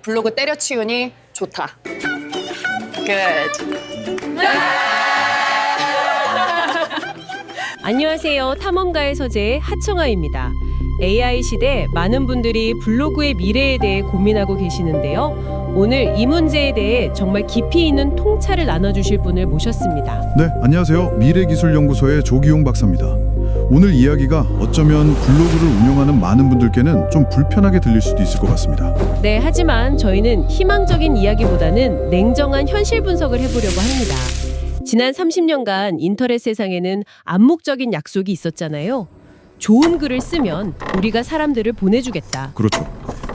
블로그 때려치우니 좋다. Good. 안녕하세요. 탐험가의 서재 하청아입니다. AI 시대 많은 분들이 블로그의 미래에 대해 고민하고 계시는데요. 오늘 이 문제에 대해 정말 깊이 있는 통찰을 나눠주실 분을 모셨습니다. 네, 안녕하세요. 미래기술연구소의 조기용 박사입니다. 오늘 이야기가 어쩌면 블로그를 운영하는 많은 분들께는 좀 불편하게 들릴 수도 있을 것 같습니다. 네, 하지만 저희는 희망적인 이야기보다는 냉정한 현실 분석을 해보려고 합니다. 지난 30년간 인터넷 세상에는 암묵적인 약속이 있었잖아요. 좋은 글을 쓰면 우리가 사람들을 보내주겠다. 그렇죠.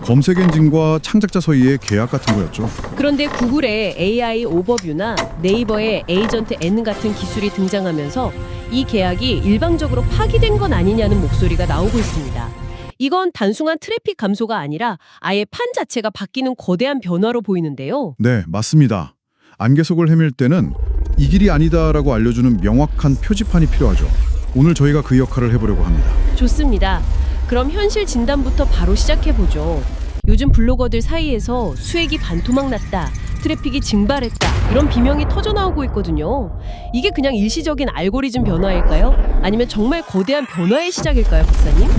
검색 엔진과 창작자 사이의 계약 같은 거였죠. 그런데 구글의 AI 오버뷰나 네이버의 에이전트 N 같은 기술이 등장하면서 이 계약이 일방적으로 파기된 건 아니냐는 목소리가 나오고 있습니다. 이건 단순한 트래픽 감소가 아니라 아예 판 자체가 바뀌는 거대한 변화로 보이는데요. 네, 맞습니다. 안개 속을 헤맬 때는 이 길이 아니다라고 알려주는 명확한 표지판이 필요하죠. 오늘 저희가 그 역할을 해보려고 합니다. 좋습니다. 그럼 현실 진단부터 바로 시작해보죠. 요즘 블로거들 사이에서 수익이 반토막 났다, 트래픽이 증발했다, 이런 비명이 터져나오고 있거든요. 이게 그냥 일시적인 알고리즘 변화일까요? 아니면 정말 거대한 변화의 시작일까요, 박사님?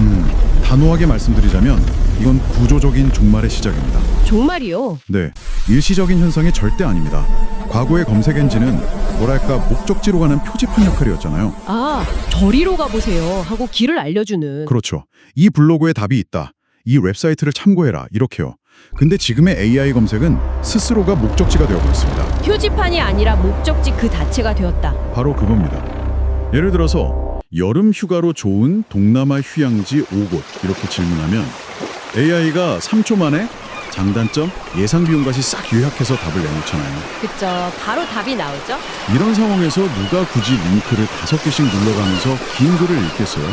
단호하게 말씀드리자면 이건 구조적인 종말의 시작입니다. 정말이요? 네, 일시적인 현상이 절대 아닙니다. 과거의 검색 엔진은 뭐랄까 목적지로 가는 표지판 역할이었잖아요. 아, 저리로 가보세요 하고 길을 알려주는. 그렇죠. 이 블로그에 답이 있다. 이 웹사이트를 참고해라. 이렇게요. 근데 지금의 AI 검색은 스스로가 목적지가 되어버렸습니다. 표지판이 아니라 목적지 그 자체가 되었다. 바로 그겁니다. 예를 들어서 여름 휴가로 좋은 동남아 휴양지 5곳 이렇게 질문하면 AI가 3초 만에 장단점, 예상 비용까지 싹 요약해서 답을 내놓잖아요. 그쵸, 바로 답이 나오죠? 이런 상황에서 누가 굳이 링크를 5개씩 눌러가면서 긴 글을 읽겠어요?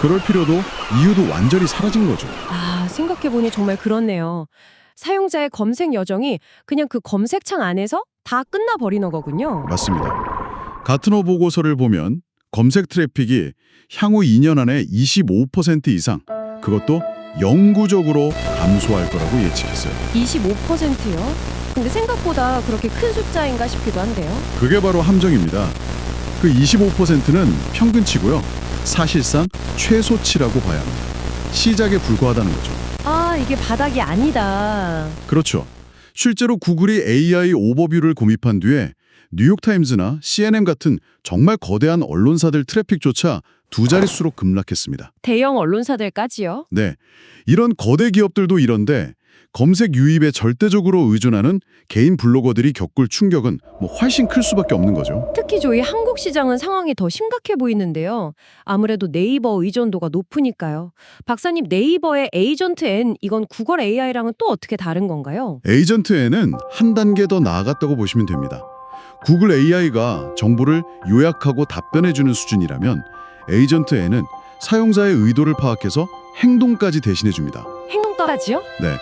그럴 필요도 이유도 완전히 사라진 거죠. 아, 생각해보니 정말 그렇네요. 사용자의 검색 여정이 그냥 그 검색창 안에서 다 끝나버리는 거군요. 맞습니다. 가트너 보고서를 보면 검색 트래픽이 향후 2년 안에 25% 이상, 그것도 영구적으로 감소할 거라고 예측했어요. 25%요? 근데 생각보다 그렇게 큰 숫자인가 싶기도 한데요. 그게 바로 함정입니다. 그 25%는 평균치고요. 사실상 최소치라고 봐야 합니다. 시작에 불과하다는 거죠. 아, 이게 바닥이 아니다. 그렇죠. 실제로 구글이 AI 오버뷰를 고민한 뒤에 뉴욕타임즈나 CNN 같은 정말 거대한 언론사들 트래픽조차 2자릿수로 급락했습니다. 대형 언론사들까지요? 네, 이런 거대 기업들도 이런데 검색 유입에 절대적으로 의존하는 개인 블로거들이 겪을 충격은 훨씬 클 수밖에 없는 거죠. 특히 저희 한국 시장은 상황이 더 심각해 보이는데요. 아무래도 네이버 의존도가 높으니까요. 박사님, 네이버의 에이전트 N, 이건 구글 AI랑은 또 어떻게 다른 건가요? 에이전트 N은 한 단계 더 나아갔다고 보시면 됩니다. 구글 AI가 정보를 요약하고 답변해주는 수준이라면 에이전트 N은 사용자의 의도를 파악해서 행동까지 대신해줍니다. 행동까지요? 네,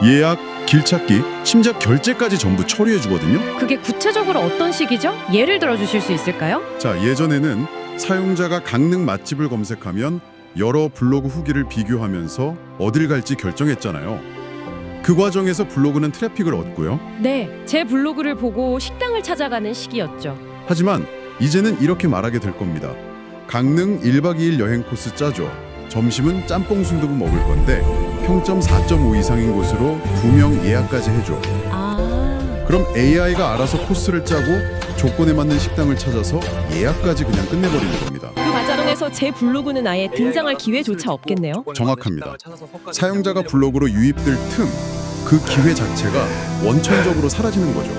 예약, 길찾기, 심지어 결제까지 전부 처리해주거든요. 그게 구체적으로 어떤 식이죠? 예를 들어 주실 수 있을까요? 자, 예전에는 사용자가 강릉 맛집을 검색하면 여러 블로그 후기를 비교하면서 어딜 갈지 결정했잖아요. 그 과정에서 블로그는 트래픽을 얻고요. 네, 제 블로그를 보고 식당을 찾아가는 시기였죠. 하지만 이제는 이렇게 말하게 될 겁니다. 강릉 1박 2일 여행 코스 짜죠. 점심은 짬뽕 순두부 먹을 건데 평점 4.5 이상인 곳으로 2명 예약까지 해줘. 아, 그럼 AI가 알아서 코스를 짜고 조건에 맞는 식당을 찾아서 예약까지 그냥 끝내버리는 겁니다. 그 과정에서 제 블로그는 아예 등장할 기회조차 없겠네요. 정확합니다. 사용자가 블로그로 유입될 틈, 그 기회 자체가 원천적으로 사라지는 거죠.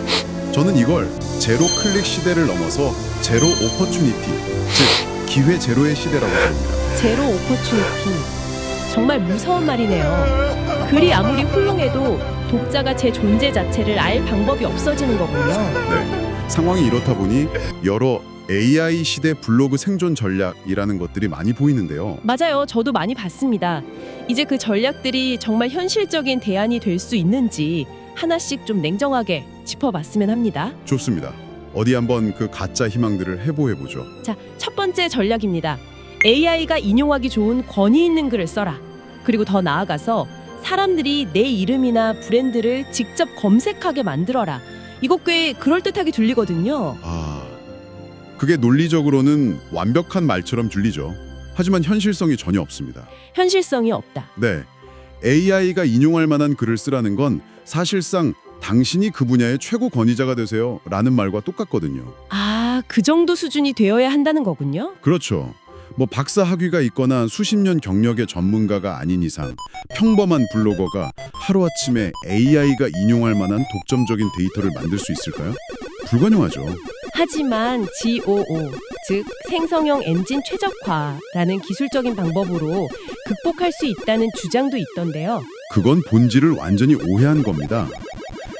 저는 이걸 제로 클릭 시대를 넘어서 제로 오퍼튜니티, 즉 기회 제로의 시대라고 부릅니다. 제로 오퍼추니티. 정말 무서운 말이네요. 글이 아무리 훌륭해도 독자가 제 존재 자체를 알 방법이 없어지는 거군요. 네, 상황이 이렇다 보니 여러 AI 시대 블로그 생존 전략이라는 것들이 많이 보이는데요. 맞아요. 저도 많이 봤습니다. 이제 그 전략들이 정말 현실적인 대안이 될 수 있는지 하나씩 좀 냉정하게 짚어봤으면 합니다. 좋습니다. 어디 한번 그 가짜 희망들을 해보죠. 자, 첫 번째 전략입니다. AI가 인용하기 좋은 권위 있는 글을 써라. 그리고 더 나아가서 사람들이 내 이름이나 브랜드를 직접 검색하게 만들어라. 이거 꽤 그럴듯하게 들리거든요. 그게 논리적으로는 완벽한 말처럼 들리죠. 하지만 현실성이 전혀 없습니다. 현실성이 없다. 네, AI가 인용할 만한 글을 쓰라는 건 사실상 당신이 그 분야의 최고 권위자가 되세요 라는 말과 똑같거든요. 그 정도 수준이 되어야 한다는 거군요. 그렇죠. 뭐 박사 학위가 있거나 수십 년 경력의 전문가가 아닌 이상 평범한 블로거가 하루아침에 AI가 인용할 만한 독점적인 데이터를 만들 수 있을까요? 불가능하죠. 하지만 GOO, 즉 생성형 엔진 최적화라는 기술적인 방법으로 극복할 수 있다는 주장도 있던데요. 그건 본질을 완전히 오해한 겁니다.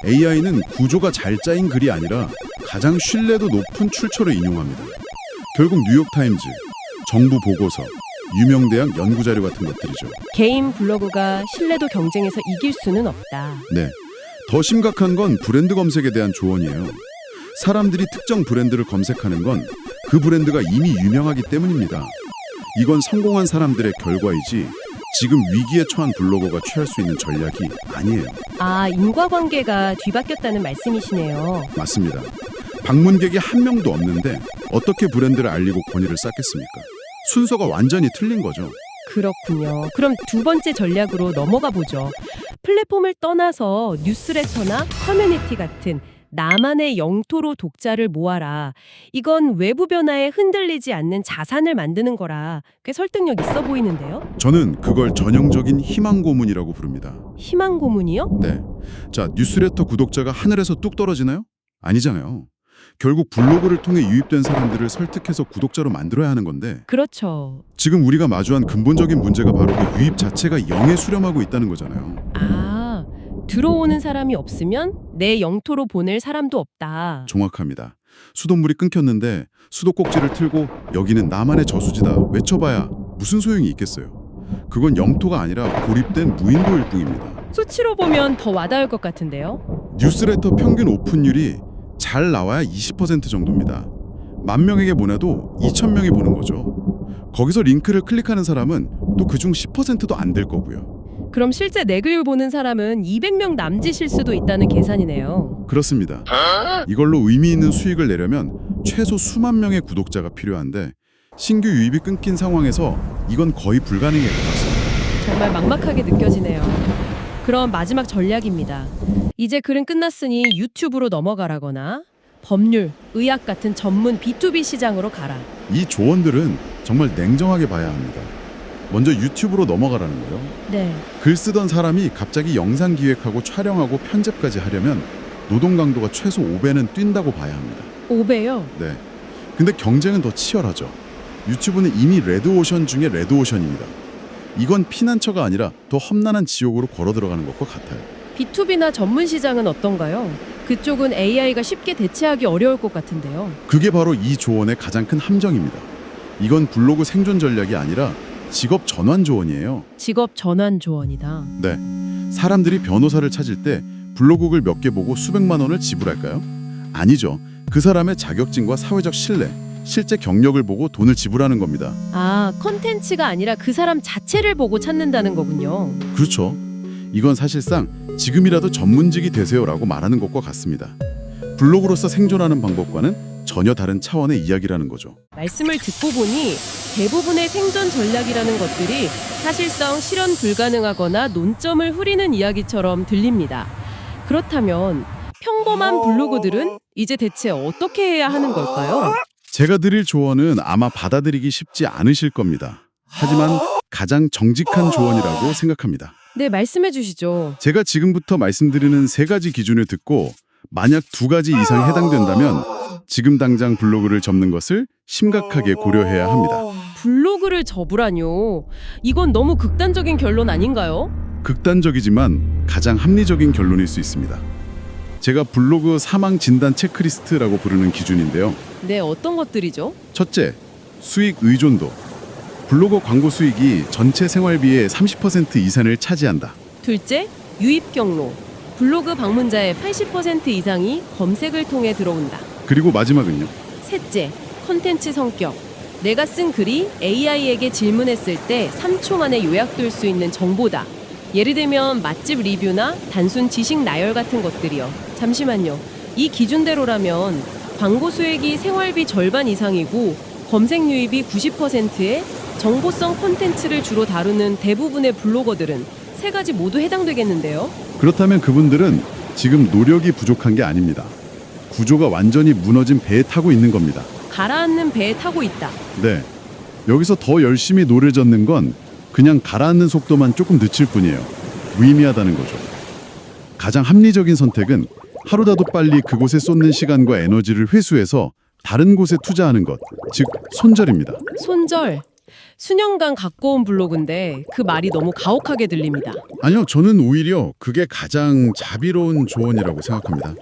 AI는 구조가 잘 짜인 글이 아니라 가장 신뢰도 높은 출처를 인용합니다. 결국 뉴욕타임즈, 정부 보고서, 유명 대학 연구자료 같은 것들이죠. 개인 블로그가 신뢰도 경쟁에서 이길 수는 없다. 네, 더 심각한 건 브랜드 검색에 대한 조언이에요. 사람들이 특정 브랜드를 검색하는 건 그 브랜드가 이미 유명하기 때문입니다. 이건 성공한 사람들의 결과이지 지금 위기에 처한 블로거가 취할 수 있는 전략이 아니에요. 인과관계가 뒤바뀌었다는 말씀이시네요. 맞습니다. 방문객이 한 명도 없는데 어떻게 브랜드를 알리고 권위를 쌓겠습니까? 순서가 완전히 틀린 거죠. 그렇군요. 그럼 두 번째 전략으로 넘어가 보죠. 플랫폼을 떠나서 뉴스레터나 커뮤니티 같은 나만의 영토로 독자를 모아라. 이건 외부 변화에 흔들리지 않는 자산을 만드는 거라 꽤 설득력 있어 보이는데요. 저는 그걸 전형적인 희망 고문이라고 부릅니다. 희망 고문이요? 네. 자, 뉴스레터 구독자가 하늘에서 뚝 떨어지나요? 아니잖아요. 결국 블로그를 통해 유입된 사람들을 설득해서 구독자로 만들어야 하는 건데 그렇죠. 지금 우리가 마주한 근본적인 문제가 바로 그 유입 자체가 0에 수렴하고 있다는 거잖아요. 들어오는 사람이 없으면 내 영토로 보낼 사람도 없다. 정확합니다. 수돗물이 끊겼는데 수도꼭지를 틀고 여기는 나만의 저수지다 외쳐봐야 무슨 소용이 있겠어요. 그건 영토가 아니라 고립된 무인도일 뿐입니다. 수치로 보면 더 와닿을 것 같은데요. 뉴스레터 평균 오픈율이 잘 나와야 20% 정도입니다. 10,000명에게 보내도 2,000명이 보는 거죠. 거기서 링크를 클릭하는 사람은 또 그중 10%도 안 될 거고요. 그럼 실제 내 글 보는 사람은 200명 남짓일 수도 있다는 계산이네요. 그렇습니다. 이걸로 의미 있는 수익을 내려면 최소 수만 명의 구독자가 필요한데 신규 유입이 끊긴 상황에서 이건 거의 불가능에 가깝습니다. 정말 막막하게 느껴지네요. 그럼 마지막 전략입니다. 이제 글은 끝났으니 유튜브로 넘어가라거나 법률, 의학 같은 전문 B2B 시장으로 가라. 이 조언들은 정말 냉정하게 봐야 합니다. 먼저 유튜브로 넘어가라는 거예요. 네. 글 쓰던 사람이 갑자기 영상 기획하고 촬영하고 편집까지 하려면 노동 강도가 최소 5배는 뛴다고 봐야 합니다. 5배요? 네. 근데 경쟁은 더 치열하죠. 유튜브는 이미 레드오션 중에 레드오션입니다. 이건 피난처가 아니라 더 험난한 지옥으로 걸어 들어가는 것과 같아요. B2B나 전문 시장은 어떤가요? 그쪽은 AI가 쉽게 대체하기 어려울 것 같은데요. 그게 바로 이 조언의 가장 큰 함정입니다. 이건 블로그 생존 전략이 아니라 직업 전환 조언이에요. 직업 전환 조언이다. 네. 사람들이 변호사를 찾을 때 블로그 글 몇 개 보고 수백만 원을 지불할까요? 아니죠. 그 사람의 자격증과 사회적 신뢰, 실제 경력을 보고 돈을 지불하는 겁니다. 컨텐츠가 아니라 그 사람 자체를 보고 찾는다는 거군요. 그렇죠. 이건 사실상 지금이라도 전문직이 되세요라고 말하는 것과 같습니다. 블로그로서 생존하는 방법과는 전혀 다른 차원의 이야기라는 거죠. 말씀을 듣고 보니 대부분의 생존 전략이라는 것들이 사실상 실현 불가능하거나 논점을 흐리는 이야기처럼 들립니다. 그렇다면 평범한 블로그들은 이제 대체 어떻게 해야 하는 걸까요? 제가 드릴 조언은 아마 받아들이기 쉽지 않으실 겁니다. 하지만 가장 정직한 조언이라고 생각합니다. 네, 말씀해 주시죠. 제가 지금부터 말씀드리는 3가지 기준을 듣고 만약 2가지 이상 해당된다면 지금 당장 블로그를 접는 것을 심각하게 고려해야 합니다. 블로그를 접으라뇨. 이건 너무 극단적인 결론 아닌가요? 극단적이지만 가장 합리적인 결론일 수 있습니다. 제가 블로그 사망 진단 체크리스트라고 부르는 기준인데요. 네, 어떤 것들이죠? 첫째, 수익 의존도. 블로거 광고 수익이 전체 생활비의 30% 이상을 차지한다. 둘째, 유입 경로. 블로그 방문자의 80% 이상이 검색을 통해 들어온다. 그리고 마지막은요. 셋째, 컨텐츠 성격. 내가 쓴 글이 AI에게 질문했을 때 3초 만에 요약될 수 있는 정보다. 예를 들면 맛집 리뷰나 단순 지식 나열 같은 것들이요. 잠시만요. 이 기준대로라면 광고 수익이 생활비 절반 이상이고 검색 유입이 90%에 정보성 콘텐츠를 주로 다루는 대부분의 블로거들은 세 가지 모두 해당되겠는데요. 그렇다면 그분들은 지금 노력이 부족한 게 아닙니다. 구조가 완전히 무너진 배에 타고 있는 겁니다. 가라앉는 배에 타고 있다. 네, 여기서 더 열심히 노를 젓는 건 그냥 가라앉는 속도만 조금 늦출 뿐이에요. 무의미하다는 거죠. 가장 합리적인 선택은 하루라도 빨리 그곳에 쏟는 시간과 에너지를 회수해서 다른 곳에 투자하는 것, 즉 손절입니다. 손절. 수년간 갖고 온 블로그인데 그 말이 너무 가혹하게 들립니다. 아니요, 저는 오히려 그게 가장 자비로운 조언이라고 생각합니다.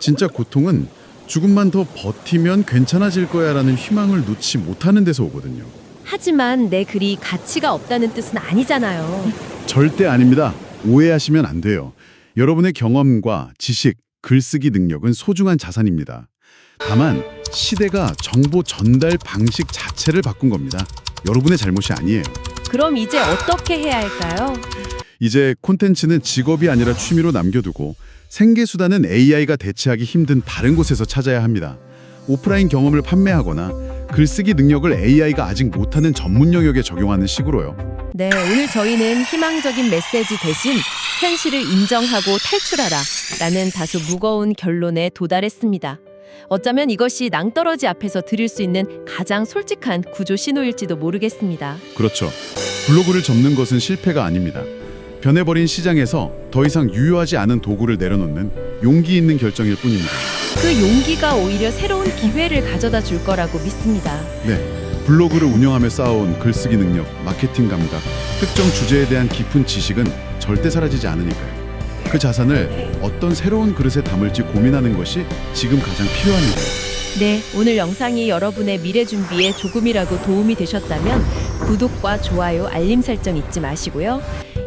진짜 고통은 조금만 더 버티면 괜찮아질 거야라는 희망을 놓지 못하는 데서 오거든요. 하지만 내 글이 가치가 없다는 뜻은 아니잖아요. 절대 아닙니다. 오해하시면 안 돼요. 여러분의 경험과 지식, 글쓰기 능력은 소중한 자산입니다. 다만 시대가 정보 전달 방식 자체를 바꾼 겁니다. 여러분의 잘못이 아니에요. 그럼 이제 어떻게 해야 할까요? 이제 콘텐츠는 직업이 아니라 취미로 남겨두고 생계수단은 AI가 대체하기 힘든 다른 곳에서 찾아야 합니다. 오프라인 경험을 판매하거나 글쓰기 능력을 AI가 아직 못하는 전문 영역에 적용하는 식으로요. 네, 오늘 저희는 희망적인 메시지 대신 현실을 인정하고 탈출하라 라는 다소 무거운 결론에 도달했습니다. 어쩌면 이것이 낭떠러지 앞에서 드릴 수 있는 가장 솔직한 구조 신호일지도 모르겠습니다. 그렇죠. 블로그를 접는 것은 실패가 아닙니다. 변해버린 시장에서 더 이상 유효하지 않은 도구를 내려놓는 용기 있는 결정일 뿐입니다. 그 용기가 오히려 새로운 기회를 가져다 줄 거라고 믿습니다. 네, 블로그를 운영하며 쌓아온 글쓰기 능력, 마케팅 감각, 특정 주제에 대한 깊은 지식은 절대 사라지지 않으니까요. 그 자산을 어떤 새로운 그릇에 담을지 고민하는 것이 지금 가장 필요합니다. 네, 오늘 영상이 여러분의 미래 준비에 조금이라도 도움이 되셨다면 구독과 좋아요, 알림 설정 잊지 마시고요.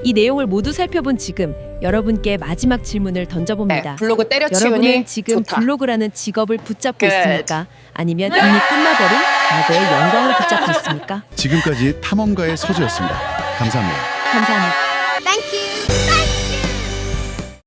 이 내용을 모두 살펴본 지금 여러분께 마지막 질문을 던져봅니다. 네, 블로그 때려치우니 여러분은 지금 좋다. 블로그라는 직업을 붙잡고 끝. 있습니까? 아니면 이미 끝나버린 과거의 영광을 붙잡고 있습니까? 지금까지 탐험가의 서재였습니다. 감사합니다. 감사합니다.